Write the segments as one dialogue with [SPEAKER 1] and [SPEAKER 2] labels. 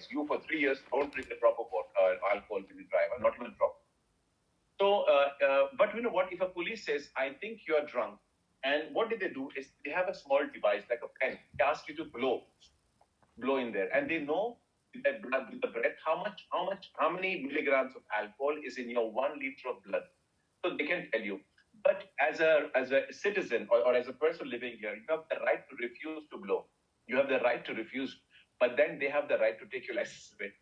[SPEAKER 1] You for 3 years don't drink a drop of alcohol when you drive, not even a drop. So, but you know what? If a police says, "I think you are drunk," and what did they do is they have a small device like a pen. They ask you to blow in there, and they know with the breath how many milligrams of alcohol is in your 1 liter of blood. So they can tell you. But as a citizen or as a person living here, you have the right to refuse to blow. You have the right to refuse, but then they have the right to take your license away.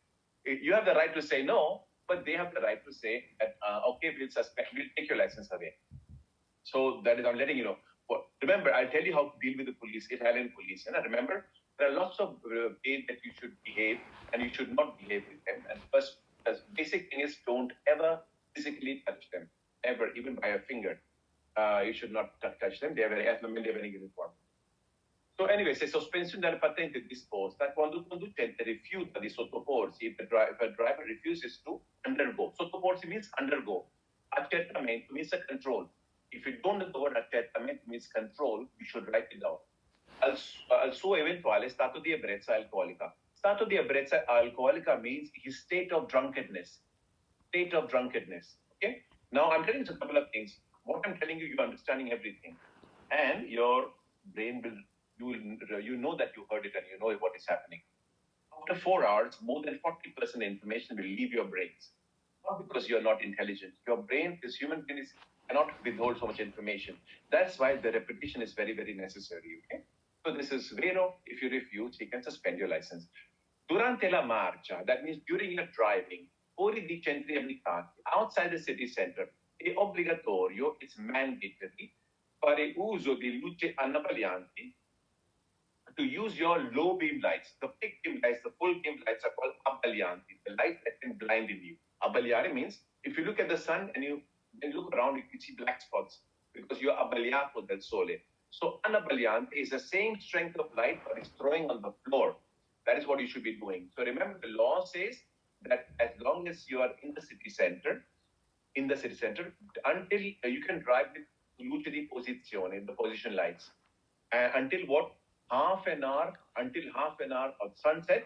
[SPEAKER 1] You have the right to say no, but they have the right to say that okay, we'll take your license away. So that is, I'm letting you know. Remember, I'll tell you how to deal with the police, Italian police. And remember, there are lots of ways that you should behave and you should not behave with them. And first, the basic thing is don't ever physically touch them, ever, even by a finger. You should not touch them. They are very uniform. So anyway, se sospensione della patente è disposta quando il conducente rifiuta di sottoporsi, if a driver refuses to undergo. Sottoporsi means undergo. Accertamento means a control. If you don't know the word accertamento means control, you should write it down. Al suo eventuale stato di ebbrezza alcolica. Stato di ebbrezza alcolica means his state of drunkenness. State of drunkenness. Okay? Now I'm telling you a couple of things. What I'm telling you, you're understanding everything. And your brain will, you know that you heard it and you know what is happening. After 4 hours, more than 40% information will leave your brains. Not because you're not intelligent. Your brain, this human brain, cannot withhold so much information. That's why the repetition is very, very necessary. Okay? So this is vero. If you refuse, you can suspend your license. Durante la marcia, that means during your driving, fuori di centri abitati, outside the city center, è obbligatorio, it's mandatory, fare uso di luci annavalianti, to use your low beam lights. The big beam lights, the full beam lights are called abbaglianti, the light that can blind you. Abbagliare means if you look at the sun and you look around, you can see black spots because you're abbagliato del sole. So unabbagliante is the same strength of light, but it's throwing on the floor. That is what you should be doing. So remember, the law says that as long as you are in the city center, until you can drive with luce di posizione, the position lights, until what? Until half an hour of sunset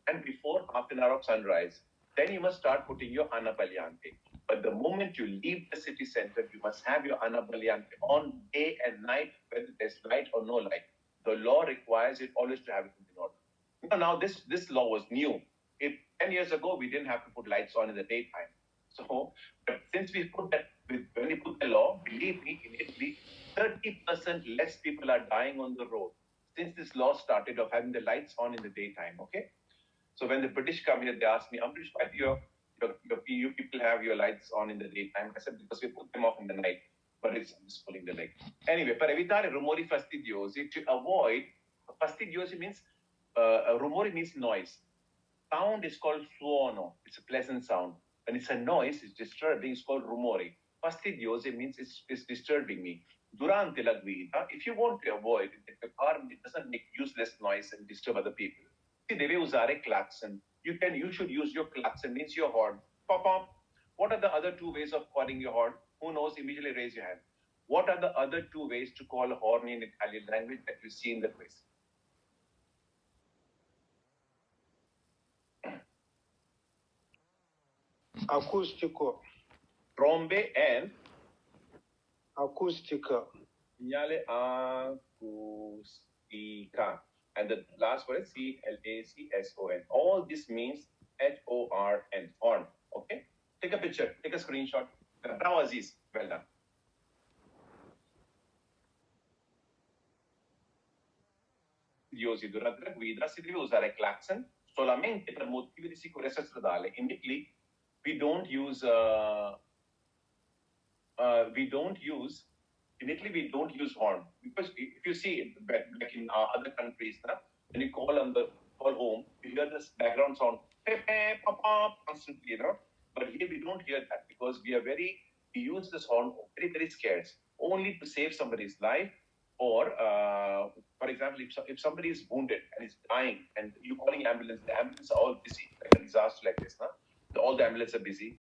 [SPEAKER 1] and before half an hour of sunrise. Then you must start putting your annabbagliante. But the moment you leave the city center, you must have your annabbagliante on day and night, whether there's light or no light. The law requires it always to have it in order. Now this law was new. 10 years ago, we didn't have to put lights on in the daytime. So, but since we put that, when we put the law, believe me, in Italy, 30% less people are dying on the road since this law started of having the lights on in the daytime. Okay, so when the British come here, they ask me, Amrish, why do you people have your lights on in the daytime? I said, because we put them off in the night. But I'm just pulling the leg. Anyway, per evitare rumori fastidiosi, to avoid, fastidiosi means, rumori means noise. Sound is called suono. It's a pleasant sound. When it's a noise, it's disturbing, it's called rumori. Fastidiosi means it's disturbing me. Durante la guida, if you want to avoid it, if the car doesn't make useless noise and disturb other people, si deve usare klaxon. You should use your klaxon, means your horn. Pop, pop. What are the other two ways of calling your horn? Who knows? Immediately raise your hand. What are the other two ways to call a horn in Italian language that you see in the quiz?
[SPEAKER 2] Acustico.
[SPEAKER 1] Trombe and
[SPEAKER 2] Acustica.
[SPEAKER 1] segnale acustica. And the last word is C-L-A-C-S-O-N. All this means H-O-R-N, horn. Okay? Take a picture, take a screenshot. Bravo, Aziz. Well done. Durante la guida si deve usare clacson solamente per motivi di sicurezza stradale. In Italy, we don't use horn because if you see back in other countries, when you call home, you hear this background sound, constantly, But here we don't hear that because we use this horn very, very scarce, only to save somebody's life. Or, for example, if somebody is wounded and is dying and you're calling ambulance, the ambulance are all busy, like a disaster like this, all the ambulances are busy.